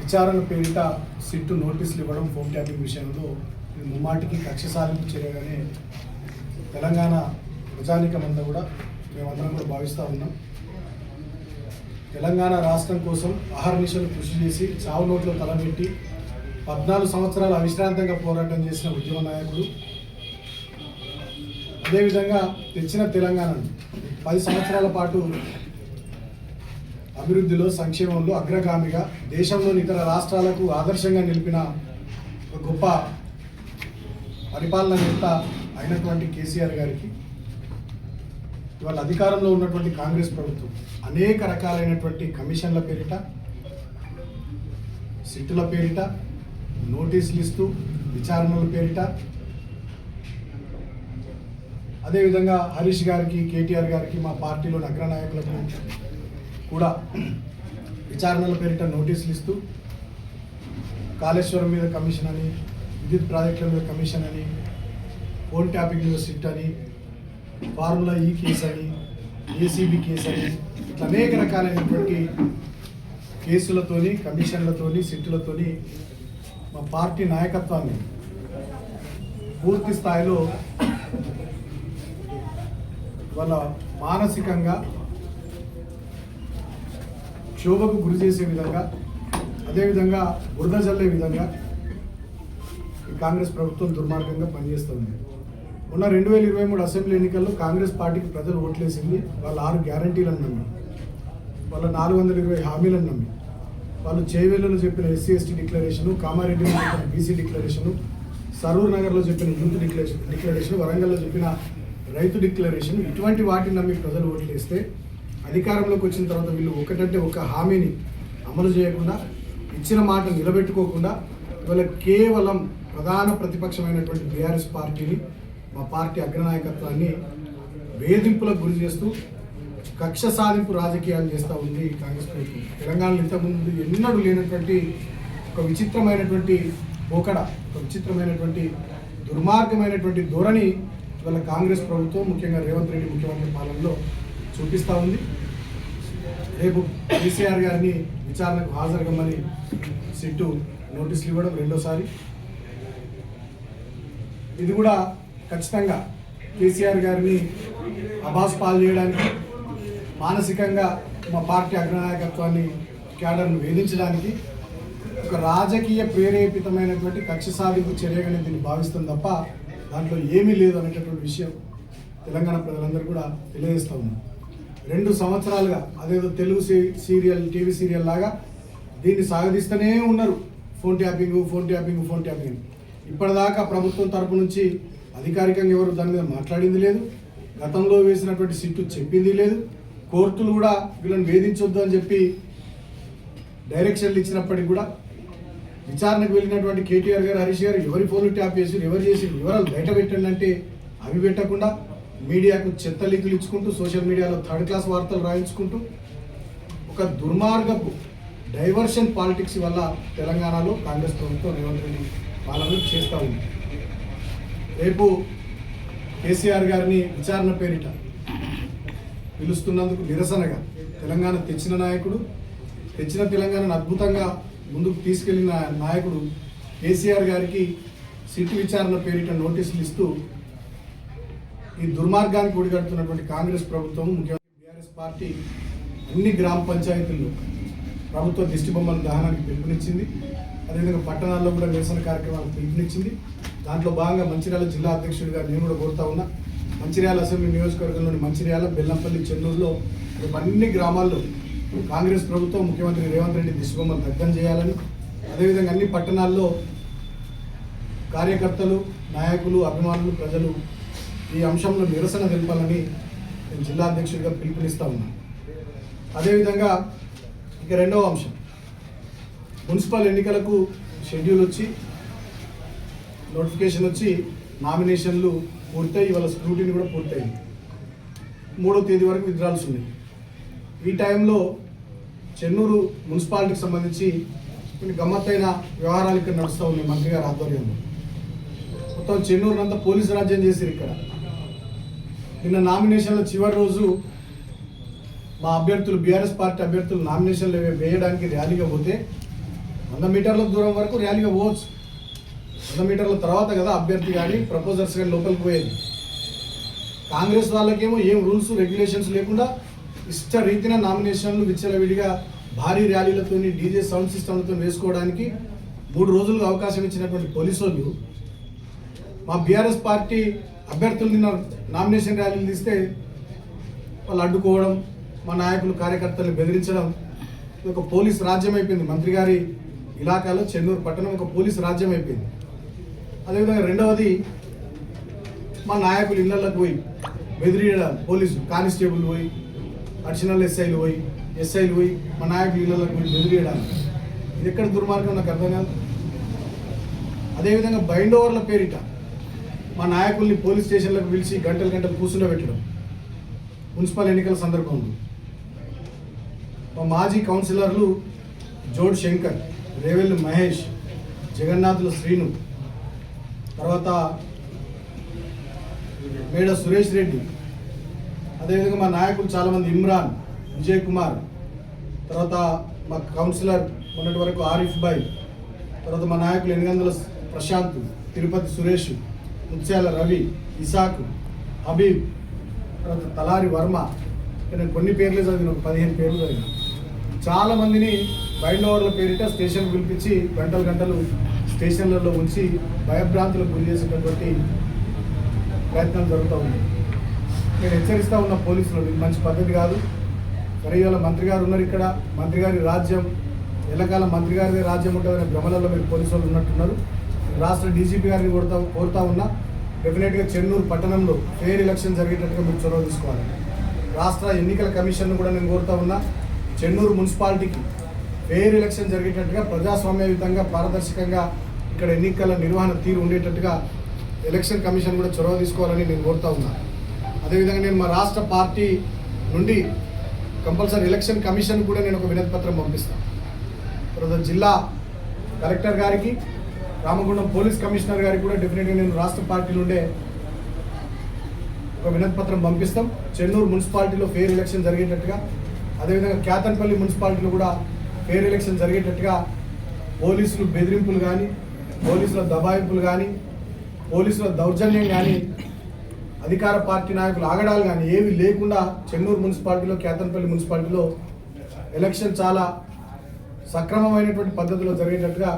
విచారణ పేరిట సిట్టు నోటీసులు ఇవ్వడం ఫోన్ ట్యాపింగ్ విషయంలో ఇది ముమ్మాటికి కక్ష సాధింపు చర్యగానే తెలంగాణ ప్రజానీకమంతా కూడా మేమందరం కూడా భావిస్తూ ఉన్నాం. తెలంగాణ రాష్ట్రం కోసం అహర్నిశలు కృషి చేసి చావు నోట్లో తలబెట్టి 14 సంవత్సరాలు అవిశ్రాంతంగా పోరాటం చేసిన ఉద్యమ నాయకుడు, అదేవిధంగా తెచ్చిన తెలంగాణను 10 సంవత్సరాల పాటు అభివృద్ధిలో సంక్షేమంలో అగ్రగామిగా దేశంలోని ఇతర రాష్ట్రాలకు ఆదర్శంగా నిలిపిన ఒక గొప్ప పరిపాలనవేత్త అయినటువంటి కేసీఆర్ గారికి ఇవాళ అధికారంలో ఉన్నటువంటి కాంగ్రెస్ ప్రభుత్వం అనేక రకాలైనటువంటి కమిషన్ల పేరిట, సిట్టుల పేరిట, నోటీసులు ఇస్తూ విచారణల పేరిట, అదేవిధంగా హరీష్ గారికి, కేటీఆర్ గారికి, మా పార్టీలోని అగ్రనాయకులకు కూడా విచారణల పేరిట నోటీసులు ఇస్తూ కాళేశ్వరం మీద కమిషన్ అని, విద్యుత్ ప్రాజెక్టుల మీద కమిషన్ అని, ఫోన్ ట్యాపింగ్ మీద సిట్ అని, ఫార్ములా ఈ కేసు అని, ఏసీబీ కేసు అని, ఇట్లా అనేక రకాలైనటువంటి కేసులతోని, కమిషన్లతోని, సిట్టులతోని మా పార్టీ నాయకత్వాన్ని పూర్తి స్థాయిలో వాళ్ళ మానసికంగా క్షోభకు గురి చేసే విధంగా, అదేవిధంగా బురద జల్లే విధంగా ఈ కాంగ్రెస్ ప్రభుత్వం దుర్మార్గంగా పనిచేస్తుంది. మొన్న 2023 అసెంబ్లీ ఎన్నికల్లో కాంగ్రెస్ పార్టీకి ప్రజలు ఓట్లేసింది. వాళ్ళు 6 గ్యారంటీలను నమ్మి, వాళ్ళ 420 హామీలను నమ్మి, వాళ్ళు చేవేళ్లలో చెప్పిన ఎస్సీ ఎస్టీ డిక్లరేషను, కామారెడ్డిలో చెప్పిన బీసీ డిక్లరేషను, సరూర్ నగర్లో చెప్పిన యూత్ డిక్లరేషన్, వరంగల్లో చెప్పిన రైతు డిక్లరేషన్, ఇటువంటి వాటిని నమ్మి ప్రజలు ఓట్లేస్తే అధికారంలోకి వచ్చిన తర్వాత వీళ్ళు ఒకటంటే ఒక హామీని అమలు చేయకుండా, ఇచ్చిన మాట నిలబెట్టుకోకుండా ఇవాళ కేవలం ప్రధాన ప్రతిపక్షమైనటువంటి బీఆర్ఎస్ పార్టీని, మా పార్టీ అగ్రనాయకత్వాన్ని వేధింపులకు గురి చేస్తూ కక్ష సాధింపు రాజకీయాలు చేస్తూ ఉంది కాంగ్రెస్ ప్రభుత్వం. తెలంగాణలో ఇంతకుముందు ఎన్నడూ లేనటువంటి ఒక విచిత్రమైనటువంటి పోకడ, ఒక విచిత్రమైనటువంటి దుర్మార్గమైనటువంటి ధోరణి ఇవాళ కాంగ్రెస్ ప్రభుత్వం, ముఖ్యంగా రేవంత్ రెడ్డి ముఖ్యమంత్రి పాలనలో చూపిస్తూ ఉంది. రేపు కేసీఆర్ గారిని విచారణకు హాజరుగమ్మని సిట్టు నోటీసులు ఇవ్వడం రెండోసారి. ఇది కూడా ఖచ్చితంగా కేసీఆర్ గారిని అబాస్ పాలు చేయడానికి, మానసికంగా మా పార్టీ అగ్రనాయకత్వాన్ని, క్యాడర్ను వేధించడానికి ఒక రాజకీయ ప్రేరేపితమైనటువంటి కక్ష సాధింపు చర్యగానే దీన్ని భావిస్తుంది తప్ప దాంట్లో ఏమీ లేదు అనేటటువంటి విషయం తెలంగాణ ప్రజలందరూ కూడా తెలియజేస్తూ ఉన్నారు. 2 సంవత్సరాలుగా అదేదో తెలుగు సీరియల్, టీవీ సీరియల్ లాగా దీన్ని సాగదీస్తూనే ఉన్నారు. Phone tapping. ఇప్పటిదాకా ప్రభుత్వం తరపు నుంచి అధికారికంగా ఎవరు దాని మీద మాట్లాడింది లేదు. గతంలో వేసినటువంటి సిట్టు చెప్పింది లేదు. కోర్టులు కూడా వీళ్ళని వేధించొద్దు అని చెప్పి డైరెక్షన్లు ఇచ్చినప్పటికీ కూడా విచారణకు వెళ్ళినటువంటి కేటీఆర్ గారు, హరీష్ గారు ఎవరి ఫోన్లు ట్యాప్ చేసి, ఎవరు చేసి వివరాలు బయట పెట్టండి అంటే అవి పెట్టకుండా మీడియాకు చెత్త లింకులు ఇచ్చుకుంటూ, సోషల్ మీడియాలో 3rd క్లాస్ వార్తలు రాయించుకుంటూ ఒక దుర్మార్గపు డైవర్షన్ పాలిటిక్స్ వల్ల తెలంగాణలో కాంగ్రెస్ ప్రభుత్వం రేవంత్ రెడ్డి పాలన చేస్తూ ఉంది. రేపు కేసీఆర్ గారిని విచారణ పేరిట పిలుస్తున్నందుకు నిరసనగా తెలంగాణ తెచ్చిన నాయకుడు, తెచ్చిన తెలంగాణను అద్భుతంగా ముందుకు తీసుకెళ్లిన నాయకుడు కేసీఆర్ గారికి సిట్టు విచారణ పేరిట నోటీసులు ఇస్తూ ఈ దుర్మార్గానికి ఒడిగడుతున్నటువంటి కాంగ్రెస్ ప్రభుత్వం, ముఖ్యమంత్రి బీఆర్ఎస్ పార్టీ అన్ని గ్రామ పంచాయతీల్లో ప్రభుత్వ దిష్టిబొమ్మల దహనానికి పిలుపునిచ్చింది. అదేవిధంగా పట్టణాల్లో కూడా నిరసన కార్యక్రమాలకు పిలుపునిచ్చింది. దాంట్లో భాగంగా మంచిర్యాల జిల్లా అధ్యక్షుడిగా నేను కూడా కోరుతా ఉన్నా. మంచిర్యాల అసెంబ్లీ నియోజకవర్గంలోని మంచిర్యాల, బెల్లంపల్లి, చెన్నూరులో అన్ని గ్రామాల్లో కాంగ్రెస్ ప్రభుత్వం, ముఖ్యమంత్రి రేవంత్ రెడ్డి దిష్టిబొమ్మలు దగ్ధం చేయాలని, అదేవిధంగా అన్ని పట్టణాల్లో కార్యకర్తలు, నాయకులు, అభిమానులు, ప్రజలు ఈ అంశంలో నిరసన తెలపాలని నేను జిల్లా అధ్యక్షుడిగా పిలుపునిస్తూ ఉన్నాను. అదేవిధంగా ఇక రెండవ అంశం, మున్సిపల్ ఎన్నికలకు షెడ్యూల్ వచ్చి, నోటిఫికేషన్ వచ్చి, నామినేషన్లు పూర్తయి, ఇవాళ స్క్రూటినీ కూడా పూర్తయింది. 3వ తేదీ వరకు విత్డ్రాల్స్ ఉన్నాయి. ఈ టైంలో చెన్నూరు మున్సిపాలిటీకి సంబంధించి కొన్ని గమ్మత్తైన వ్యవహారాలు ఇక్కడ నడుస్తూ ఉన్నాయి. మంత్రి గారి ఆధ్వర్యంలో మొత్తం చెన్నూరునంతా పోలీసు రాజ్యం చేశారు. ఇక్కడ నిన్న నామినేషన్ల చివరి రోజు మా అభ్యర్థులు, బీఆర్ఎస్ పార్టీ అభ్యర్థులు నామినేషన్లు వేయడానికి ర్యాలీగా పోతే 100 మీటర్ల దూరం వరకు ర్యాలీగా పోవచ్చు. 100 మీటర్ల తర్వాత కదా అభ్యర్థి కానీ ప్రపోజర్స్ కానీ లోపలికి పోయేది. కాంగ్రెస్ వాళ్ళకేమో ఏం రూల్స్ రెగ్యులేషన్స్ లేకుండా ఇష్ట రీతిన నామినేషన్లు విచ్చలవిడిగా భారీ ర్యాలీలతో డీజే సౌండ్ సిస్టమ్లతో వేసుకోవడానికి 3 రోజులుగా అవకాశం ఇచ్చినటువంటి పోలీసు వాళ్ళు మా బీఆర్ఎస్ పార్టీ అభ్యర్థులు నిన్న నామినేషన్ ర్యాలీలు తీస్తే వాళ్ళు అడ్డుకోవడం, మా నాయకులు కార్యకర్తలను బెదిరించడం ఒక పోలీస్ రాజ్యం అయిపోయింది. మంత్రి గారి ఇలాకాలో చెన్నూరు పట్టణం ఒక పోలీస్ రాజ్యం అయిపోయింది. అదేవిధంగా రెండవది, మా నాయకులు ఇళ్లలోకి పోయి బెదిరియడం, పోలీసు కానిస్టేబుల్ పోయి, అడిషనల్ ఎస్ఐలు పోయి మా నాయకులు ఇళ్లలోకి పోయి బెదిరియడానికి ఇది ఎక్కడ దుర్మార్గం నాకు అర్థం కాదు. అదేవిధంగా బైండ్ ఓవర్ల పేరిట మా నాయకుల్ని పోలీస్ స్టేషన్లకు పిలిచి గంటలు కూర్చుండబెట్టడం మున్సిపల్ ఎన్నికల సందర్భంలో. మా మాజీ కౌన్సిలర్లు జోడ్ శంకర్, రేవెల్లి మహేష్, జగన్నాథుల శ్రీను, తర్వాత మేడ సురేష్ రెడ్డి, అదేవిధంగా మా నాయకులు చాలామంది ఇమ్రాన్, విజయ్ కుమార్, తర్వాత మా కౌన్సిలర్ మొన్నటి వరకు ఆరిఫ్ భాయ్, తర్వాత మా నాయకులు ఎనిగందుల ప్రశాంత్, తిరుపతి సురేష్, ముత్యాల రవి, ఇసాక్, హబీబ్, తర్వాత తలారి వర్మ. నేను కొన్ని పేర్లే చదివిన, 15 పేర్లు చదివిన. చాలామందిని బైండ్ ఓవర్ల పేరిట స్టేషన్కి పిలిపించి గంటలు స్టేషన్లలో ఉంచి భయభ్రాంతులకు గురి చేసేటటువంటి ప్రయత్నం జరుగుతూ ఉంది. నేను హెచ్చరిస్తూ ఉన్న పోలీసులు, ఇది మంచి పద్ధతి కాదు. సరే, ఇవాళ మంత్రి గారు ఉన్నారు ఇక్కడ, మంత్రి గారి రాజ్యం ఎల్లకాలం మంత్రి గారి రాజ్యం ఉంటుందనే భ్రమలలో మీరు పోలీసు వాళ్ళు ఉన్నట్టున్నారు. రాష్ట్ర డీజీపీ గారిని కోరుతా ఉన్నా, డెఫినెట్గా చెన్నూరు పట్టణంలో ఫెయిర్ ఎలక్షన్ జరిగేటట్టుగా మీరు చొరవ తీసుకోవాలి. రాష్ట్ర ఎన్నికల కమిషన్ను కూడా నేను కోరుతా ఉన్నా, చెన్నూరు మున్సిపాలిటీకి ఫెయిర్ ఎలక్షన్ జరిగేటట్టుగా ప్రజాస్వామ్యయుతంగా పారదర్శకంగా ఇక్కడ ఎన్నికల నిర్వహణ తీరు ఉండేటట్టుగా ఎలక్షన్ కమిషన్ కూడా చొరవ తీసుకోవాలని నేను కోరుతా ఉన్నా. అదేవిధంగా నేను మా రాష్ట్ర పార్టీ నుండి కంపల్సరీ ఎలక్షన్ కమిషన్ కూడా నేను ఒక వినతి పత్రం పంపిస్తాను. తర్వాత జిల్లా కలెక్టర్ గారికి, రామగుండం పోలీస్ కమిషనర్ గారికి కూడా డెఫినెట్గా నేను రాష్ట్ర పార్టీ నుండే ఒక వినతి పత్రం పంపిస్తాం. చెన్నూరు మున్సిపాలిటీలో ఫెయిర్ ఎలక్షన్ జరిగేటట్టుగా, అదేవిధంగా కేతన్పల్లి మున్సిపాలిటీలో కూడా ఫెయిర్ ఎలక్షన్ జరిగేటట్టుగా పోలీసులు బెదిరింపులు కానీ, పోలీసుల దబాయింపులు కానీ, పోలీసుల దౌర్జన్యం కానీ, అధికార పార్టీ నాయకులు ఆగడాలు కానీ ఏవి లేకుండా చెన్నూరు మున్సిపాలిటీలో, కేతన్పల్లి మున్సిపాలిటీలో ఎలక్షన్ చాలా సక్రమమైనటువంటి పద్ధతిలో జరిగేటట్టుగా